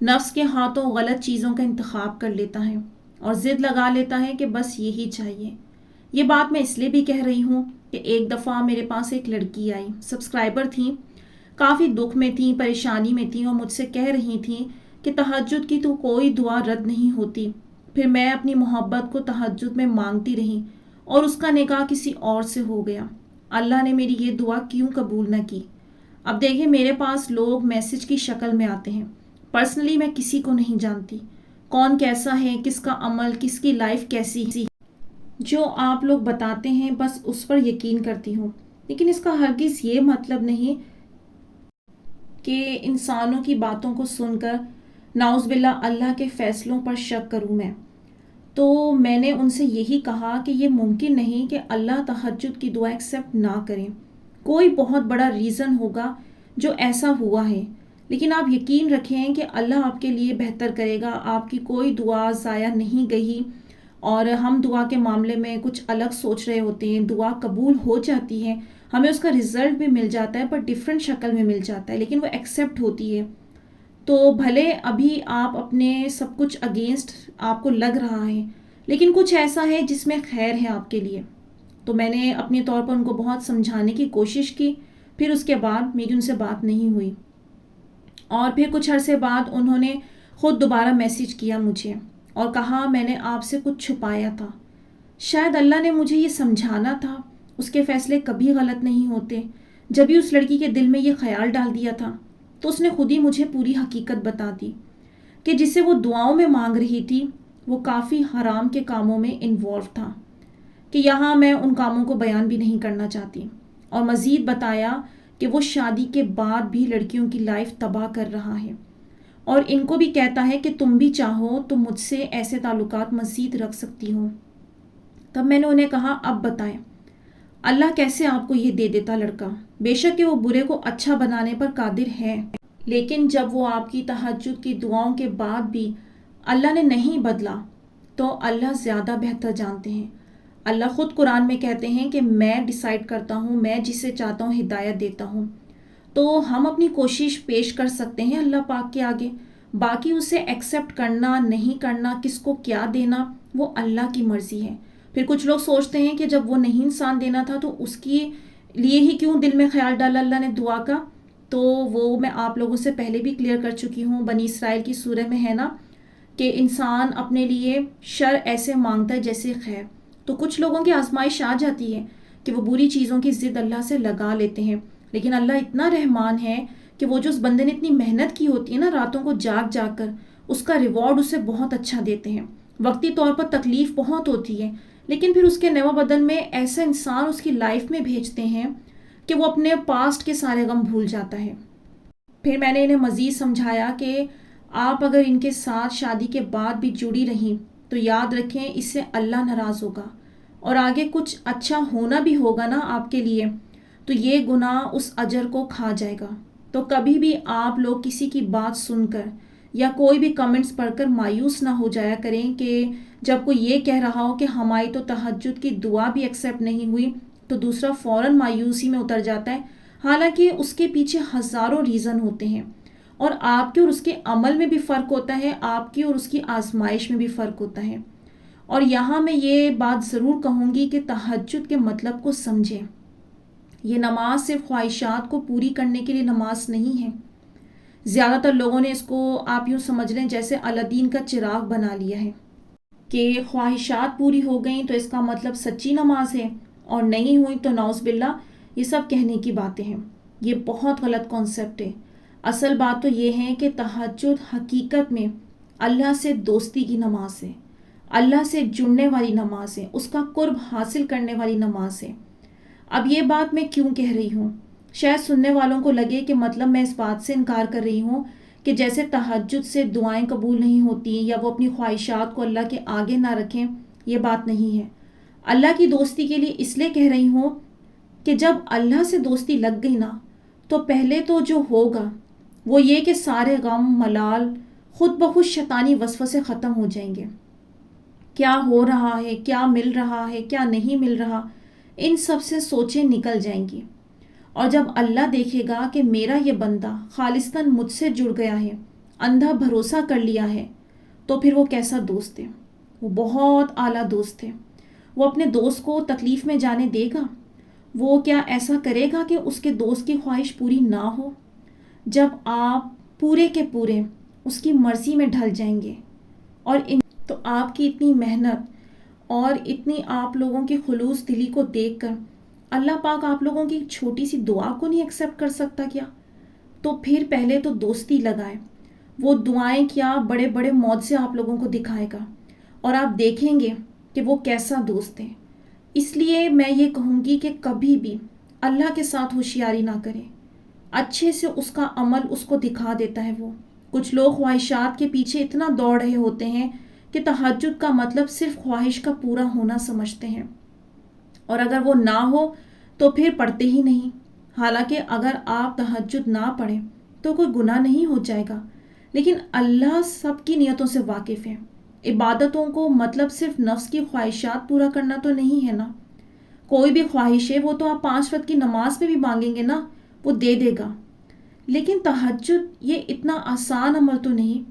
نفس کے ہاتھوں غلط چیزوں کا انتخاب کر لیتا ہے اور ضد لگا لیتا ہے کہ بس یہی چاہیے۔ یہ بات میں اس لیے بھی کہہ رہی ہوں کہ ایک دفعہ میرے پاس ایک لڑکی آئی، سبسکرائبر تھیں، کافی دکھ میں تھیں، پریشانی میں تھیں، اور مجھ سے کہہ رہی تھیں کہ تہجد کی تو کوئی دعا رد نہیں ہوتی۔ پھر میں اپنی محبت کو تہجد میں مانگتی رہی اور اس کا نکاح کسی اور سے ہو گیا۔ اللہ نے میری یہ دعا کیوں قبول نہ کی؟ اب دیکھیں، میرے پاس لوگ میسج کی شکل میں آتے ہیں، پرسنلی میں کسی کو نہیں جانتی، کون کیسا ہے، کس کا عمل، کس کی لائف کیسی ہے، جو آپ لوگ بتاتے ہیں بس اس پر یقین کرتی ہوں، لیکن اس کا ہرگز یہ مطلب نہیں کہ انسانوں کی باتوں کو سن کر نعوذ باللہ اللہ کے فیصلوں پر شک کروں میں۔ تو میں نے ان سے یہی کہا کہ یہ ممکن نہیں کہ اللہ تہجد کی دعا ایکسیپٹ نہ کریں، کوئی بہت بڑا ریزن ہوگا جو ایسا ہوا ہے، لیکن آپ یقین رکھیں کہ اللہ آپ کے لیے بہتر کرے گا، آپ کی کوئی دعا ضائع نہیں گئی۔ اور ہم دعا کے معاملے میں کچھ الگ سوچ رہے ہوتے ہیں، دعا قبول ہو جاتی ہے، ہمیں اس کا رزلٹ بھی مل جاتا ہے پر ڈیفرنٹ شکل میں مل جاتا ہے، لیکن وہ ایکسیپٹ ہوتی ہے۔ تو بھلے ابھی آپ اپنے سب کچھ اگینسٹ آپ کو لگ رہا ہے، لیکن کچھ ایسا ہے جس میں خیر ہے آپ کے لیے۔ تو میں نے اپنے طور پر ان کو بہت سمجھانے کی کوشش کی، پھر اس کے بعد میری ان سے بات نہیں ہوئی، اور پھر کچھ عرصے بعد انہوں نے خود دوبارہ میسج کیا مجھے اور کہا میں نے آپ سے کچھ چھپایا تھا، شاید اللہ نے مجھے یہ سمجھانا تھا، اس کے فیصلے کبھی غلط نہیں ہوتے۔ جب ہی اس لڑکی کے دل میں یہ خیال ڈال دیا تھا تو اس نے خود ہی مجھے پوری حقیقت بتا دی کہ جسے وہ دعاؤں میں مانگ رہی تھی وہ کافی حرام کے کاموں میں انوالو تھا، کہ یہاں میں ان کاموں کو بیان بھی نہیں کرنا چاہتی، اور مزید بتایا کہ وہ شادی کے بعد بھی لڑکیوں کی لائف تباہ کر رہا ہے، اور ان کو بھی کہتا ہے کہ تم بھی چاہو تو مجھ سے ایسے تعلقات مزید رکھ سکتی ہو۔ تب میں نے انہیں کہا اب بتائیں اللہ کیسے آپ کو یہ دے دیتا لڑکا؟ بے شک کہ وہ برے کو اچھا بنانے پر قادر ہے، لیکن جب وہ آپ کی تہجد کی دعاؤں کے بعد بھی اللہ نے نہیں بدلا تو اللہ زیادہ بہتر جانتے ہیں۔ اللہ خود قرآن میں کہتے ہیں کہ میں ڈیسائیڈ کرتا ہوں، میں جسے چاہتا ہوں ہدایت دیتا ہوں۔ تو ہم اپنی کوشش پیش کر سکتے ہیں اللہ پاک کے آگے، باقی اسے ایکسیپٹ کرنا نہیں کرنا، کس کو کیا دینا، وہ اللہ کی مرضی ہے۔ پھر کچھ لوگ سوچتے ہیں کہ جب وہ نہیں انسان دینا تھا تو اس کی لیے ہی کیوں دل میں خیال ڈالا اللہ نے دعا کا؟ تو وہ میں آپ لوگوں سے پہلے بھی کلیئر کر چکی ہوں، بنی اسرائیل کی سورہ میں ہے نا کہ انسان اپنے لیے شر ایسے مانگتا ہے جیسے خیر۔ تو کچھ لوگوں کی آزمائش آ جاتی ہے کہ وہ بری چیزوں کی ضد اللہ سے لگا لیتے ہیں، لیکن اللہ اتنا رحمان ہے کہ وہ جو اس بندے نے اتنی محنت کی ہوتی ہے نا راتوں کو جاگ جاگ کر، اس کا ریوارڈ اسے بہت اچھا دیتے ہیں۔ وقتی طور پر تکلیف بہت ہوتی ہے، لیکن پھر اس کے نوا بدن میں ایسا انسان اس کی لائف میں بھیجتے ہیں کہ وہ اپنے پاسٹ کے سارے غم بھول جاتا ہے۔ پھر میں نے انہیں مزید سمجھایا کہ آپ اگر ان کے ساتھ شادی کے بعد بھی جڑی رہیں تو یاد رکھیں اس سے اللہ ناراض ہوگا، اور آگے کچھ اچھا ہونا بھی ہوگا نا آپ کے لیے تو یہ گناہ اس اجر کو کھا جائے گا۔ تو کبھی بھی آپ لوگ کسی کی بات سن کر یا کوئی بھی کمنٹس پڑھ کر مایوس نہ ہو جایا کریں کہ جب کوئی یہ کہہ رہا ہو کہ ہماری تو تہجد کی دعا بھی ایکسیپٹ نہیں ہوئی تو دوسرا فوراً مایوسی میں اتر جاتا ہے، حالانکہ اس کے پیچھے ہزاروں ریزن ہوتے ہیں، اور آپ کے اور اس کے عمل میں بھی فرق ہوتا ہے، آپ کی اور اس کی آزمائش میں بھی فرق ہوتا ہے۔ اور یہاں میں یہ بات ضرور کہوں گی کہ تہجد کے مطلب کو سمجھیں، یہ نماز صرف خواہشات کو پوری کرنے کے لیے نماز نہیں ہے۔ زیادہ تر لوگوں نے اس کو آپ یوں سمجھ لیں جیسے الادین کا چراغ بنا لیا ہے کہ خواہشات پوری ہو گئیں تو اس کا مطلب سچی نماز ہے، اور نہیں ہوئی تو نعوذ باللہ یہ سب کہنے کی باتیں ہیں۔ یہ بہت غلط کانسیپٹ ہے۔ اصل بات تو یہ ہے کہ تہجد حقیقت میں اللہ سے دوستی کی نماز ہے، اللہ سے جڑنے والی نماز ہے، اس کا قرب حاصل کرنے والی نماز ہے۔ اب یہ بات میں کیوں کہہ رہی ہوں؟ شاید سننے والوں کو لگے کہ مطلب میں اس بات سے انکار کر رہی ہوں کہ جیسے تہجد سے دعائیں قبول نہیں ہوتی یا وہ اپنی خواہشات کو اللہ کے آگے نہ رکھیں، یہ بات نہیں ہے۔ اللہ کی دوستی کے لیے اس لیے کہہ رہی ہوں کہ جب اللہ سے دوستی لگ گئی نا تو پہلے تو جو ہوگا وہ یہ کہ سارے غم ملال خود بخود شیطانی وسوسے ختم ہو جائیں گے۔ کیا ہو رہا ہے، کیا مل رہا ہے، کیا نہیں مل رہا، ان سب سے سوچیں نکل جائیں گی، اور جب اللہ دیکھے گا کہ میرا یہ بندہ خالصتاً مجھ سے جڑ گیا ہے اندھا بھروسہ کر لیا ہے تو پھر وہ کیسا دوست ہے؟ وہ بہت اعلیٰ دوست ہے۔ وہ اپنے دوست کو تکلیف میں جانے دے گا؟ وہ کیا ایسا کرے گا کہ اس کے دوست کی خواہش پوری نہ ہو؟ جب آپ پورے کے پورے اس کی مرضی میں ڈھل جائیں گے اور تو آپ کی اتنی محنت اور اتنی آپ لوگوں کی خلوص دلی کو دیکھ کر اللہ پاک آپ لوگوں کی چھوٹی سی دعا کو نہیں ایکسیپٹ کر سکتا کیا؟ تو پھر پہلے تو دوستی لگائیں، وہ دعائیں کیا بڑے بڑے معجزے آپ لوگوں کو دکھائے گا اور آپ دیکھیں گے کہ وہ کیسا دوست ہے۔ اس لیے میں یہ کہوں گی کہ کبھی بھی اللہ کے ساتھ ہوشیاری نہ کریں، اچھے سے اس کا عمل اس کو دکھا دیتا ہے وہ۔ کچھ لوگ خواہشات کے پیچھے اتنا دوڑ رہے ہوتے ہیں کہ تہجد کا مطلب صرف خواہش کا پورا ہونا سمجھتے ہیں، اور اگر وہ نہ ہو تو پھر پڑھتے ہی نہیں۔ حالانکہ اگر آپ تہجد نہ پڑھیں تو کوئی گناہ نہیں ہو جائے گا، لیکن اللہ سب کی نیتوں سے واقف ہے۔ عبادتوں کو مطلب صرف نفس کی خواہشات پورا کرنا تو نہیں ہے نا۔ کوئی بھی خواہش ہے وہ تو آپ 5 وقت کی نماز میں بھی مانگیں گے نا، وہ دے دے گا۔ لیکن تہجد یہ اتنا آسان عمل تو نہیں،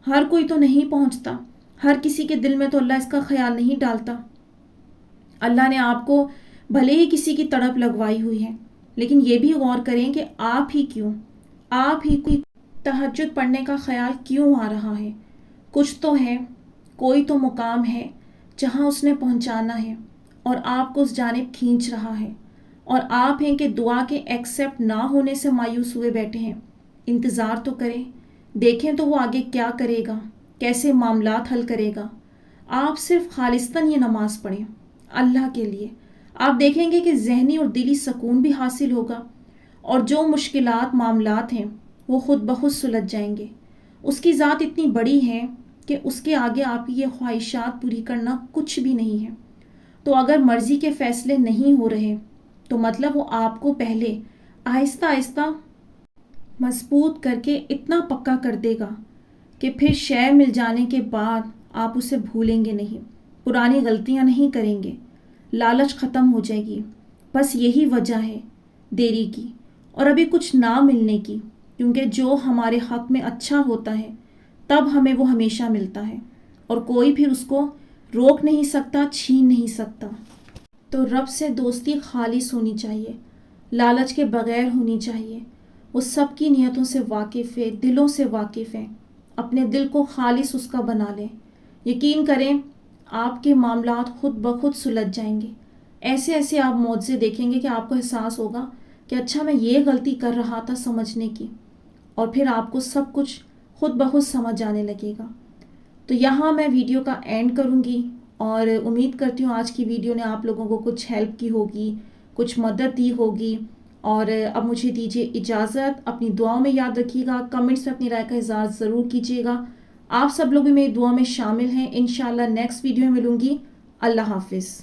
ہر کوئی تو نہیں پہنچتا، ہر کسی کے دل میں تو اللہ اس کا خیال نہیں ڈالتا۔ اللہ نے آپ کو بھلے ہی کسی کی تڑپ لگوائی ہوئی ہے، لیکن یہ بھی غور کریں کہ آپ ہی تہجد پڑھنے کا خیال کیوں آ رہا ہے؟ کچھ تو ہے، کوئی تو مقام ہے جہاں اس نے پہنچانا ہے اور آپ کو اس جانب کھینچ رہا ہے، اور آپ ہیں کہ دعا کے ایکسیپٹ نہ ہونے سے مایوس ہوئے بیٹھے ہیں۔ انتظار تو کریں، دیکھیں تو وہ آگے کیا کرے گا، کیسے معاملات حل کرے گا۔ آپ صرف خالصتاً یہ نماز پڑھیں اللہ کے لیے، آپ دیکھیں گے کہ ذہنی اور دلی سکون بھی حاصل ہوگا، اور جو مشکلات معاملات ہیں وہ خود بخود سلجھ جائیں گے۔ اس کی ذات اتنی بڑی ہے کہ اس کے آگے آپ کی یہ خواہشات پوری کرنا کچھ بھی نہیں ہے۔ تو اگر مرضی کے فیصلے نہیں ہو رہے تو مطلب وہ آپ کو پہلے آہستہ آہستہ مضبوط کر کے اتنا پکا کر دے گا کہ پھر شے مل جانے کے بعد آپ اسے بھولیں گے نہیں، پرانی غلطیاں نہیں کریں گے، لالچ ختم ہو جائے گی۔ بس یہی وجہ ہے دیری کی اور ابھی کچھ نہ ملنے کی، کیونکہ جو ہمارے حق میں اچھا ہوتا ہے تب ہمیں وہ ہمیشہ ملتا ہے، اور کوئی پھر اس کو روک نہیں سکتا، چھین نہیں سکتا۔ تو رب سے دوستی خالص ہونی چاہیے، لالچ کے بغیر ہونی چاہیے۔ وہ سب کی نیتوں سے واقف ہے، دلوں سے واقف ہے۔ اپنے دل کو خالص اس کا بنا لیں، یقین کریں آپ کے معاملات خود بخود سلجھ جائیں گے۔ ایسے ایسے آپ معجزے دیکھیں گے کہ آپ کو احساس ہوگا کہ اچھا میں یہ غلطی کر رہا تھا سمجھنے کی، اور پھر آپ کو سب کچھ خود بخود سمجھ آنے لگے گا۔ تو یہاں میں ویڈیو کا اینڈ کروں گی، اور امید کرتی ہوں آج کی ویڈیو نے آپ لوگوں کو کچھ ہیلپ کی ہوگی، کچھ مدد دی ہوگی۔ اور اب مجھے دیجیے اجازت، اپنی دعاؤں میں یاد رکھیے گا، کمنٹس میں اپنی رائے کا اظہار ضرور کیجیے گا۔ آپ سب لوگ بھی میری دعا میں شامل ہیں۔ انشاءاللہ نیکسٹ ویڈیو میں ملوں گی۔ اللہ حافظ۔